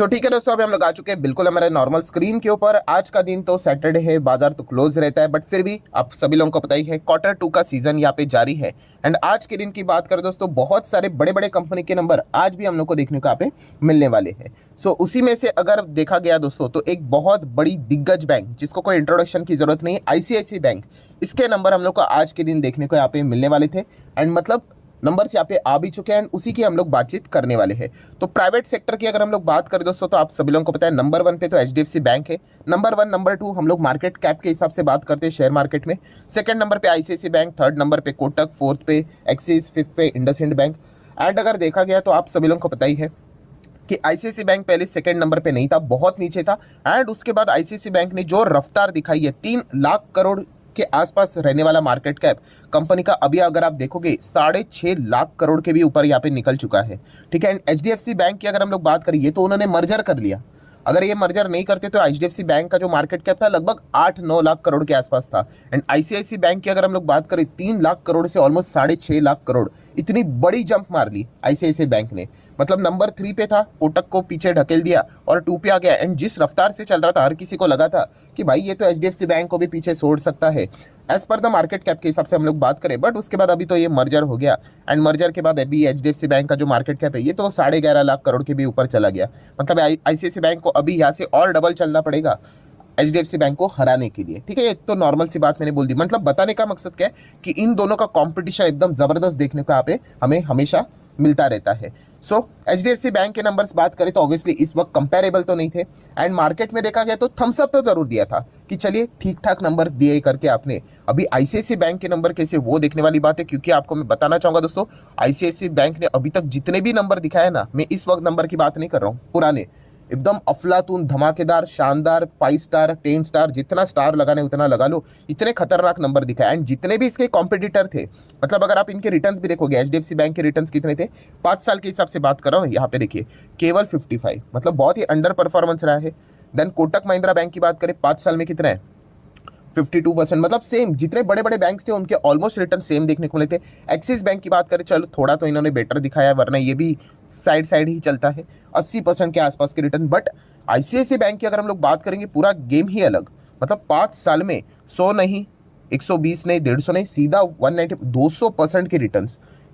ठीक है दोस्तों, अभी हम लोग आ चुके हैं बिल्कुल हमारे नॉर्मल स्क्रीन के ऊपर। आज का दिन तो सैटरडे है, बाजार तो क्लोज रहता है, बट फिर भी आप सभी लोगों को पता ही है Q2 का सीजन यहाँ पे जारी है। एंड आज के दिन की बात करें दोस्तों, बहुत सारे बड़े बड़े कंपनी के नंबर आज भी हम लोग को देखने को यहाँ पे मिलने वाले हैं। उसी में से अगर देखा गया दोस्तों, तो एक बहुत बड़ी दिग्गज बैंक जिसको कोई इंट्रोडक्शन की जरूरत नहीं है, ICICI बैंक, इसके नंबर हम लोग को आज के दिन देखने को यहाँ पे मिलने वाले थे। एंड मतलब नंबर्स यहाँ पे आ भी चुके हैं एंड उसी की हम लोग बातचीत करने वाले हैं। तो प्राइवेट सेक्टर की अगर हम लोग बात करें दोस्तों, तो आप सभी लोगों को पता है नंबर 1 पे तो HDFC बैंक है। नंबर 1, नंबर 2 हम लोग मार्केट कैप के हिसाब से बात करते हैं शेयर मार्केट में। सेकंड नंबर पे ICICI बैंक, थर्ड नंबर पे कोटक, फोर्थ पे एक्सिस, फिफ्थ पे इंडसइंड बैंक। एंड अगर देखा गया तो आप सभी लोगों को पता ही है कि ICICI बैंक पहले सेकंड नंबर पे नहीं था, बहुत नीचे था। एंड उसके बाद ICICI बैंक ने जो रफ्तार दिखाई है, 3 लाख करोड़ के आसपास रहने वाला मार्केट कैप कंपनी का अभी अगर आप देखोगे 6.5 लाख करोड़ के भी ऊपर यहाँ पे निकल चुका है। ठीक है। एंड HDFC बैंक की अगर हम लोग बात करें, ये तो उन्होंने मर्जर कर लिया। अगर ये मर्जर नहीं करते तो HDFC बैंक का जो मार्केट कैप था लगभग 8-9 लाख करोड़ के आसपास था। एंड ICICI बैंक की अगर हम लोग बात करें, 3 लाख करोड़ से ऑलमोस्ट 6.5 लाख करोड़, इतनी बड़ी जंप मार ली ICICI बैंक ने। मतलब नंबर 3 पे था, कोटक को पीछे ढकेल दिया और 2 पे आ गया। एंड जिस रफ्तार से चल रहा था, हर किसी को लगा था कि भाई ये तो HDFC बैंक को भी पीछे छोड़ सकता है as per the market cap के हिसाब से हम लोग बात करें। बट उसके बाद अभी तो ये मर्जर हो गया एंड मर्जर के बाद अभी HDFC बैंक का जो मार्केट कैप है, ये तो 11.5 लाख करोड़ के भी ऊपर चला गया। मतलब ICICI बैंक को अभी यहाँ से और डबल चलना पड़ेगा HDFC बैंक को हराने के लिए। ठीक है, एक तो नॉर्मल सी बात मैंने बोल दी। मतलब बताने का मकसद क्या है कि इन दोनों का कॉम्पिटिशन एकदम जबरदस्त देखने को यहाँ पे हमें हमेशा मिलता रहता है। HDFC बैंक के नंबर्स बात करें तो ऑब्वियसली इस वक्त कंपेरेबल तो नहीं थे। एंड मार्केट में देखा गया तो थम्स अप तो जरूर दिया था कि चलिए ठीक ठाक नंबर दिए करके आपने। अभी ICICI बैंक के नंबर कैसे, वो देखने वाली बात है, क्योंकि आपको मैं बताना चाहूंगा दोस्तों, ICICI बैंक ने अभी तक जितने भी नंबर दिखाए ना, मैं इस वक्त नंबर की बात नहीं कर रहा हूँ, पुराने एकदम अफलातून, धमाकेदार, शानदार, 5 स्टार, 10 स्टार, जितना स्टार लगाने उतना लगा लो, इतने खतरनाक नंबर दिखाए। एंड जितने भी इसके कॉम्पिटिटर थे, मतलब अगर आप इनके रिटर्न्स भी देखोगे, HDFC बैंक के रिटर्न्स कितने थे, 5 साल के हिसाब से बात कर रहा हूँ, यहाँ पे देखिए केवल 55, मतलब बहुत ही अंडर परफॉर्मेंस रहा है। देन कोटक महिंद्रा बैंक की बात करें, 5 साल में कितना है, 52%। मतलब सेम, जितने बड़े बड़े बैंक्स थे उनके ऑलमोस्ट रिटर्न सेम देखने को मिले थे। एक्सिस बैंक की बात करें, चलो थोड़ा तो इन्होंने बेटर दिखाया, वरना ये भी साइड साइड ही चलता है, 80% के आसपास के रिटर्न। बट ICICI बैंक की अगर हम लोग बात करेंगे, पूरा गेम ही अलग। मतलब 5 साल में 100 नहीं, 120 नहीं, 150 नहीं, सीधा 190, 200% के रिटर्न।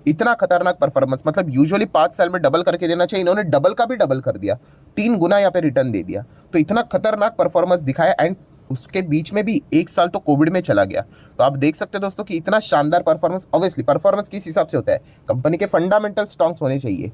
इतना खतरनाक परफॉर्मेंस, मतलब यूजुअली 5 साल में डबल करके देना चाहिए, इन्होंने डबल का भी डबल कर दिया, 3 गुना यहाँ पे रिटर्न दे दिया। तो इतना खतरनाक परफॉर्मेंस दिखाया। एंड उसके बीच में भी 1 साल तो कोविड में चला गया। तो आप देख सकते हैं दोस्तों कि इतना शानदार परफॉर्मेंस। ऑब्वियसली परफॉर्मेंस किस हिसाब से होता है, कंपनी के फंडामेंटल स्ट्रॉन्ग्स होने चाहिए,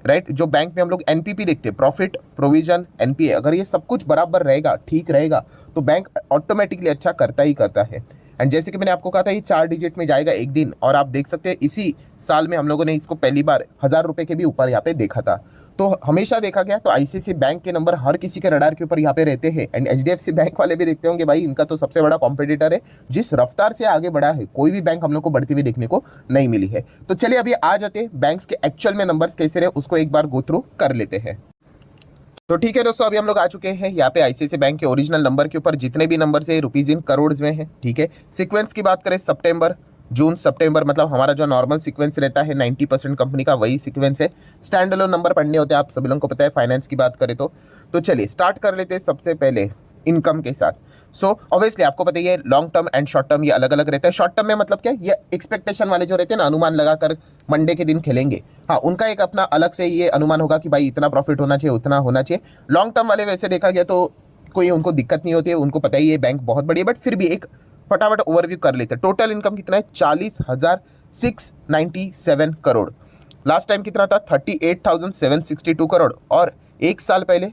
राइट। जो बैंक में हम लोग NPP देखते हैं, प्रॉफिट, प्रोविजन, NPA, अगर ये सब कुछ बराबर रहेगा, ठीक रहेगा, तो बैंक ऑटोमेटिकली अच्छा करता ही करता है। एंड जैसे कि मैंने आपको कहा था, ये 4 डिजिट में जाएगा एक दिन, और आप देख सकते हैं इसी साल में हम लोगों ने इसको पहली बार 1000 रुपये के भी ऊपर यहाँ पे देखा था। तो हमेशा देखा गया तो ICICI बैंक के नंबर हर किसी के रडार के ऊपर यहाँ पे रहते हैं। एंड HDFC बैंक वाले भी देखते होंगे, भाई इनका तो सबसे बड़ा कॉम्पिटिटर है, जिस रफ्तार से आगे बढ़ा है कोई भी बैंक हम लोग को बढ़ती हुई देखने को नहीं मिली है। तो चलिए अभी आ जाते हैं बैंक्स के एक्चुअल में नंबर्स कैसे रहे, उसको एक बार गो थ्रू कर लेते हैं। तो ठीक है दोस्तों, अभी हम लोग आ चुके हैं यहाँ पे ICICI बैंक के ओरिजिनल नंबर के ऊपर। जितने भी नंबर है रुपीज इन करोड़ में है। ठीक है। सीक्वेंस की बात करें, सितंबर, जून, सितंबर, मतलब हमारा जो नॉर्मल सीक्वेंस रहता है 90% कंपनी का वही सीक्वेंस है। स्टैंड अलोन नंबर पढ़ने होते हैं, आप सभी लोगों को पता है फाइनेंस की बात करें तो चलिए स्टार्ट कर लेते हैं सबसे पहले इनकम के साथ। ऑब्वियसली आपको पता ही है, long term and short term ये अलग अलग रहता है। शॉर्ट टर्म में मतलब क्या, ये एक्सपेक्टेशन वाले जो रहते हैं ना, अनुमान लगाकर मंडे के दिन खेलेंगे, हाँ, उनका एक अपना अलग से ये अनुमान होगा कि भाई इतना प्रॉफिट होना चाहिए, उतना होना चाहिए। लॉन्ग टर्म वाले वैसे देखा गया तो कोई उनको दिक्कत नहीं होती है, उनको पता ही है बैंक बहुत बड़ी है, बट फिर भी एक फटाफट ओवरव्यू कर लेते हैं। टोटल इनकम कितना है, 40,697 करोड़। लास्ट टाइम कितना था, 38,762 करोड़, और एक साल पहले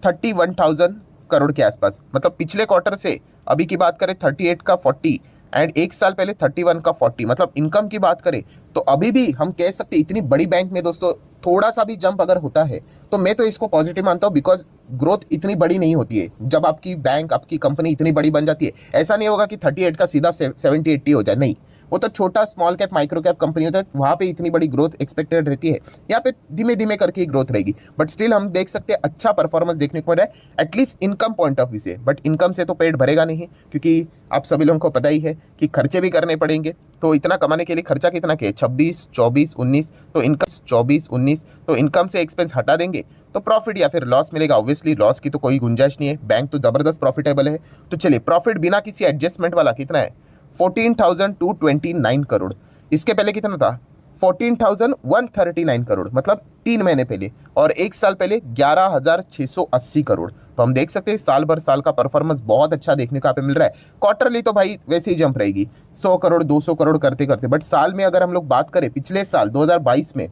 31,000 करोड़ के आसपास। मतलब पिछले क्वार्टर से अभी की बात करें 38 का 40, एंड एक साल पहले 31 का 40। मतलब इनकम की बात करें तो अभी भी हम कह सकते इतनी बड़ी बैंक में दोस्तों थोड़ा सा भी जंप अगर होता है तो मैं तो इसको पॉजिटिव मानता हूँ, बिकॉज ग्रोथ इतनी बड़ी नहीं होती है जब आपकी बैंक, आपकी कंपनी इतनी बड़ी बन जाती है। ऐसा नहीं होगा कि 38 का सीधा 70-80 हो जाए, नहीं, वो तो छोटा small cap micro cap company होता है, वहाँ पे इतनी बड़ी ग्रोथ एक्सपेक्टेड रहती है, यहाँ पे धीमे धीमे करके ही ग्रोथ रहेगी। बट स्टिल हम देख सकते हैं अच्छा परफॉर्मेंस देखने को मिल रहा है at least income point of view से। बट इनकम से तो पेट भरेगा नहीं, क्योंकि आप सभी लोगों को पता ही है कि खर्चे भी करने पड़ेंगे। तो इतना कमाने के लिए खर्चा कितना किया, 26, 24, 19, तो इनकम 24, 19, तो इनकम से एक्सपेंस हटा देंगे तो प्रॉफिट या फिर लॉस मिलेगा। ऑब्वियसली लॉस की तो कोई गुंजाइश नहीं है, बैंक तो जबरदस्त प्रॉफिटेबल है। तो चलिए प्रॉफिट बिना किसी एडजस्टमेंट वाला कितना है, 14,229 करोड़। इसके पहले कितना था, 14,139 करोड़, मतलब 3 महीने पहले। और एक साल पहले 11,680 करोड़। तो हम देख सकते हैं साल भर साल का परफॉर्मेंस बहुत अच्छा देखने को यहाँ पे मिल रहा है। क्वार्टरली तो भाई वैसे ही जंप रहेगी 100 करोड़ 200 करोड़ करते करते, बट साल में अगर हम लोग बात करें, पिछले साल 2022 में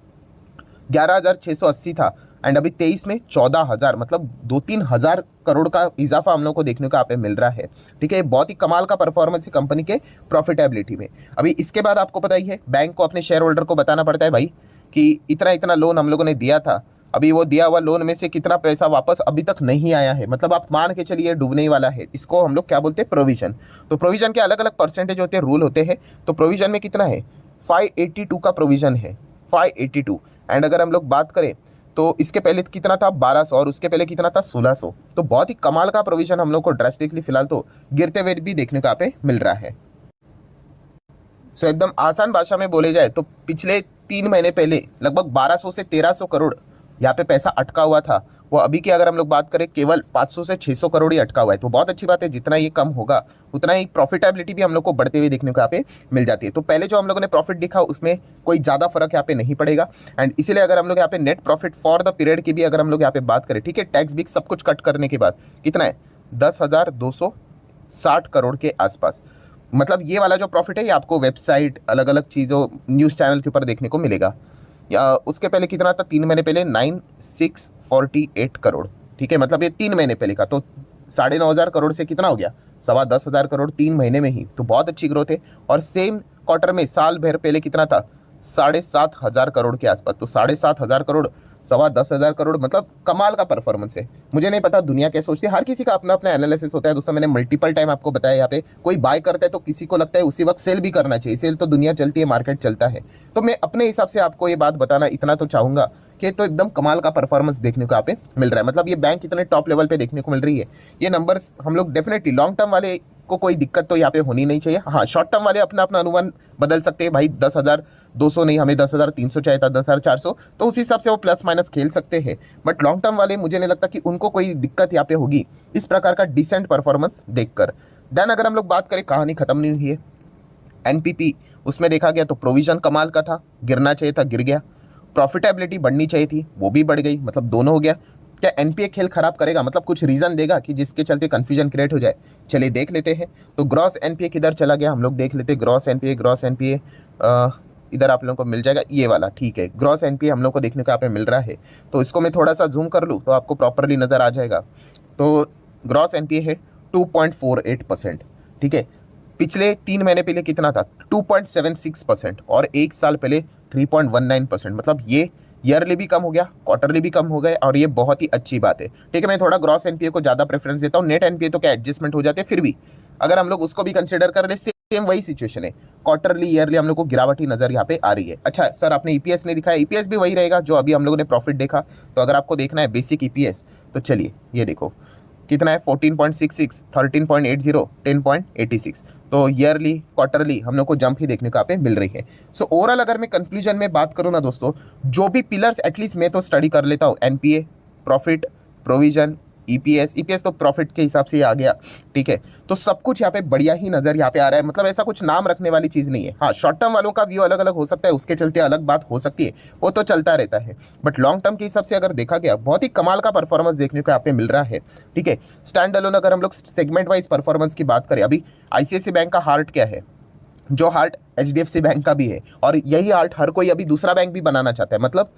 11,680 था एंड अभी 23 में 14,000, मतलब 2-3 हज़ार करोड़ का इजाफा हम लोग को देखने को यहाँ पे मिल रहा है। ठीक है, बहुत ही कमाल का परफॉर्मेंस है कंपनी के प्रॉफिटेबिलिटी में। अभी इसके बाद आपको पता ही है बैंक को अपने शेयर होल्डर को बताना पड़ता है भाई कि इतना इतना लोन हम लोगों ने दिया था, अभी वो दिया हुआ लोन में से कितना पैसा वापस अभी तक नहीं आया है, मतलब आप मान के चलिए डूबने ही वाला है। इसको हम लोग क्या बोलते हैं, प्रोविजन। तो प्रोविजन के अलग अलग परसेंटेज होते हैं, रूल होते हैं। तो प्रोविजन में कितना है, 582 का प्रोविजन है, 582। एंड अगर हम लोग बात करें तो इसके पहले कितना था, 1200, और उसके पहले कितना था, 1600। तो बहुत ही कमाल का प्रोविजन हम लोग को ड्रास्टिकली फिलहाल तो गिरते हुए भी देखने को यहाँ पे मिल रहा है। सो एकदम आसान भाषा में बोले जाए तो पिछले 3 महीने पहले लगभग 1200 से 1300 करोड़ यहाँ पे पैसा अटका हुआ था, वो अभी की अगर हम लोग बात करें केवल 500 से 600 करोड़ ही अटका हुआ है। तो बहुत अच्छी बात है, जितना ये कम होगा उतना ही प्रॉफिटेबिलिटी भी हम लोग को बढ़ते हुए देखने को यहाँ पे मिल जाती है। तो पहले जो हम लोगों ने प्रॉफिट दिखा उसमें कोई ज़्यादा फर्क यहाँ पे नहीं पड़ेगा। एंड इसीलिए अगर हम लोग यहाँ पे net profit for the period की भी अगर हम लोग यहाँ पे बात करें, ठीक है, टैक्स भी सब कुछ कट करने के बाद कितना है, 10,260 करोड़ के आसपास। मतलब ये वाला जो प्रॉफिट है ये आपको वेबसाइट अलग अलग चीज़ों न्यूज़ चैनल के ऊपर देखने को मिलेगा। या उसके पहले कितना था, 3 महीने पहले 9,648 करोड़। ठीक है, मतलब ये 3 महीने पहले का, तो 9,500 करोड़ से कितना हो गया, 10,15,000 करोड़ 3 महीने में ही। तो बहुत अच्छी ग्रोथ है। और सेम क्वार्टर में साल भर पहले कितना था, 7,500 करोड़ के आसपास। तो 7,500 करोड़, 10,15,000 करोड़, मतलब कमाल का परफॉर्मेंस है। मुझे नहीं पता दुनिया क्या सोचती है, हर किसी का अपना अपना एनालिसिस होता है दोस्तों। मैंने मल्टीपल टाइम आपको बताया, यहाँ पे कोई बाय करता है तो किसी को लगता है उसी वक्त सेल भी करना चाहिए। सेल तो दुनिया चलती है, मार्केट चलता है। तो मैं अपने हिसाब से आपको ये बात बताना इतना तो चाहूँगा कि तो एकदम कमाल का परफॉर्मेंस देखने को यहाँ पे मिल रहा है। मतलब ये बैंक इतने टॉप लेवल पे देखने को मिल रही है। ये नंबर्स हम लोग डेफिनेटली लॉन्ग टर्म वाले को कोई दिक्कत तो यहाँ पे होनी नहीं चाहिए। हाँ, शॉर्ट टर्म वाले अपना अपना अनुमान बदल सकते हैं भाई, 10,200 नहीं, हमें 10,300 चाहिए था, 10,400, तो उस हिसाब से वो प्लस माइनस खेल सकते हैं। बट लॉन्ग टर्म वाले मुझे नहीं लगता कि उनको कोई दिक्कत यहाँ पे होगी इस प्रकार का डिसेंट परफॉर्मेंस देखकर। देन अगर हम लोग बात करें, कहानी खत्म नहीं हुई है। एनपीपी उसमें देखा गया तो प्रोविजन कमाल का था, गिरना चाहिए था गिर गया। प्रॉफिटेबिलिटी बढ़नी चाहिए थी, वो भी बढ़ गई, मतलब दोनों हो गया। क्या एनपीए खेल खराब करेगा, मतलब कुछ रीजन देगा कि जिसके चलते कंफ्यूजन क्रिएट हो जाए? चलिए देख लेते हैं। तो ग्रॉस एनपीए किधर चला गया, हम लोग देख लेते हैं। ग्रॉस एनपीए इधर आप लोगों को मिल जाएगा, ये वाला, ठीक है। ग्रॉस एनपीए हम लोग को देखने को यहाँ पे मिल रहा है। तो इसको मैं थोड़ा सा जूम कर लूँ तो आपको प्रॉपरली नज़र आ जाएगा। तो ग्रॉस एनपीए है 2.48%। ठीक है, पिछले 3 महीने पहले कितना था, 2.76%, और एक साल पहले 3.19%। मतलब ये ईयरली भी कम हो गया, क्वार्टरली भी कम हो गए, और ये बहुत ही अच्छी बात है। ठीक है, मैं थोड़ा ग्रॉस एनपीए को ज़्यादा प्रेफरेंस देता हूँ। नेट एनपीए तो क्या एडजस्टमेंट हो जाते हैं, फिर भी अगर हम लोग उसको भी कंसिडर कर ले, सेम वही सिचुएशन है। क्वार्टरली ईयरली हम लोग को गिरावट ही नजर यहाँ पे आ रही है। अच्छा सर, आपने ईपीएस नहीं दिखाया, ईपीएस भी वही रहेगा जो अभी हम लोगों ने प्रॉफिट देखा। तो अगर आपको देखना है बेसिक ईपीएस, तो चलिए ये देखो कितना है, 14.66, 13.80, 10.86। तो ईयरली क्वार्टरली हम लोग को जंप ही देखने को यहाँ पे मिल रही है। सो ओवरऑल अगर मैं कंक्लूजन में बात करूँ ना दोस्तों, जो भी पिलर्स एटलीस्ट मैं तो स्टडी कर लेता हूँ, एनपीए, प्रॉफिट, प्रोविजन, ईपीएस तो प्रॉफिट के हिसाब से ही आ गया। ठीक है, तो सब कुछ यहाँ पे बढ़िया ही नजर यहाँ पे आ रहा है। मतलब ऐसा कुछ नाम रखने वाली चीज़ नहीं है। हाँ, शॉर्ट टर्म वालों का व्यू अलग अलग हो सकता है, उसके चलते अलग बात हो सकती है, वो तो चलता रहता है। बट लॉन्ग टर्म के हिसाब से अगर देखा गया, बहुत ही कमाल का परफॉर्मेंस देखने को यहाँ पे मिल रहा है। ठीक है, स्टैंड अलोन अगर हम लोग सेगमेंट वाइज परफॉर्मेंस की बात करें, अभी आईसीआईसीआई बैंक का हार्ट क्या है, जो हार्ट एचडीएफसी बैंक का भी है, और यही हार्ट हर कोई अभी दूसरा बैंक भी बनाना चाहता है। मतलब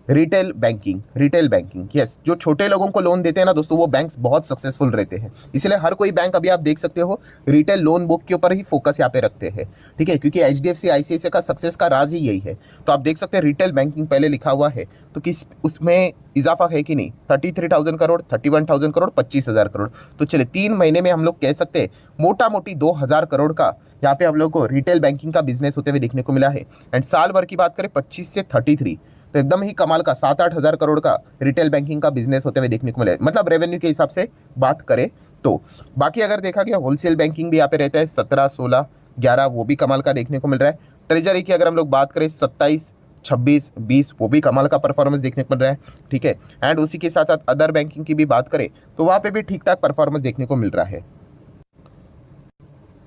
रिटेल बैंकिंग यस, जो छोटे लोगों को लोन देते हैं ना दोस्तों, वो बैंक्स बहुत सक्सेसफुल रहते हैं। इसलिए हर कोई बैंक अभी आप देख सकते हो रिटेल लोन बुक के ऊपर ही फोकस यहाँ पे रखते हैं, ठीक है, क्योंकि HDFC ICICI का सक्सेस का राज ही यही है। तो आप देख सकते हैं रिटेल बैंकिंग पहले लिखा हुआ है, तो किस उसमें इजाफा है कि नहीं, 33,000 करोड़, 31,000 करोड़, 25,000 करोड़। तो चलिए 3 महीने में हम लोग कह सकते हैं मोटा मोटी 2,000 करोड़ का यहाँ पे हम लोग को रिटेल बैंकिंग का बिजनेस होते हुए देखने को मिला है। एंड साल भर की बात करें 25 से 33, तो एकदम ही कमाल का 7-8 हज़ार करोड़ का रिटेल बैंकिंग का बिजनेस होते हुए देखने को मिला है, मतलब रेवेन्यू के हिसाब से बात करें तो। बाकी अगर देखा गया होलसेल बैंकिंग भी यहाँ पे रहता है 17, 16, 11, वो भी कमाल का देखने को मिल रहा है। ट्रेजरी की अगर हम लोग बात करें 27, 26, 20, वो भी कमाल का परफॉर्मेंस देखने को मिल रहा है, ठीक है। एंड उसी के साथ साथ अदर बैंकिंग की भी बात करें तो वहाँ पे भी ठीक ठाक परफॉर्मेंस देखने को मिल रहा है।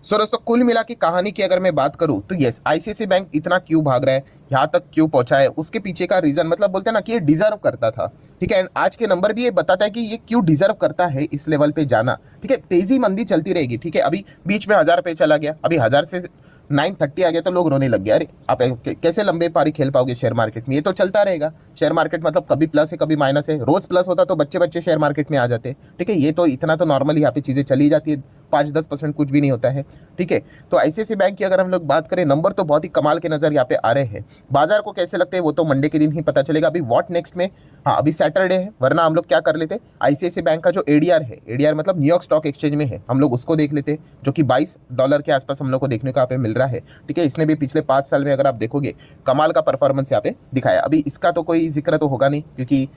सो दोस्तों कुल मिला के कहानी की अगर मैं बात करूं तो यस, ICICI बैंक इतना क्यों भाग रहा है, यहाँ तक क्यों पहुंचा है, उसके पीछे का रीजन मतलब बोलते हैं ना कि ये डिजर्व करता था, ठीक है। एंड आज के नंबर भी ये बताता है कि ये क्यों डिजर्व करता है इस लेवल पे जाना, ठीक है। तेजी मंदी चलती रहेगी, ठीक है। अभी बीच में 1,000 पे चला गया, अभी 1,000 से 930 आ गया तो लोग रोने लग गए, अरे आप कैसे लंबे पारी खेल पाओगे शेयर मार्केट में, ये तो चलता रहेगा। शेयर मार्केट मतलब कभी प्लस है कभी माइनस है, रोज प्लस होता तो बच्चे बच्चे शेयर मार्केट में आ जाते, ठीक है। ये तो इतना तो नॉर्मली यहाँ पे चीज़ें चली जाती है, 5-10% कुछ भी नहीं होता है, ठीक है। तो ICICI बैंक की अगर हम लोग बात करें, नंबर तो बहुत ही कमाल के नज़र यहाँ पे आ रहे हैं। बाजार को कैसे लगते हैं वो तो मंडे के दिन ही पता चलेगा। अभी व्हाट नेक्स्ट में, हाँ अभी सैटरडे है, वरना हम लोग क्या कर लेते, ICICI बैंक का जो ADR है, ADR मतलब न्यूयॉर्क स्टॉक एक्सचेंज में है, हम लोग उसको देख लेते, जो कि $22 के आसपास हम लोग को देखने को यहाँ पे मिल रहा है, ठीक है। इसने भी पिछले 5 साल में अगर आप देखोगे कमाल का परफॉर्मेंस यहाँ पे दिखाया। अभी इसका तो कोई जिक्र तो होगा नहीं, क्योंकि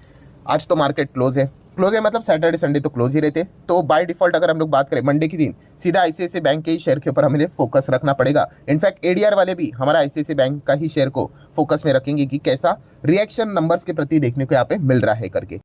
आज तो मार्केट क्लोज है मतलब सैटरडे संडे तो क्लोज ही रहते। तो बाय डिफॉल्ट अगर हम लोग बात करें मंडे के दिन सीधा ICICI बैंक के ही शेयर के ऊपर हमें फोकस रखना पड़ेगा। इनफैक्ट ADR वाले भी हमारा ICICI बैंक का ही शेयर को फोकस में रखेंगे कि कैसा रिएक्शन नंबर्स के प्रति देखने को यहाँ पे मिल रहा है करके।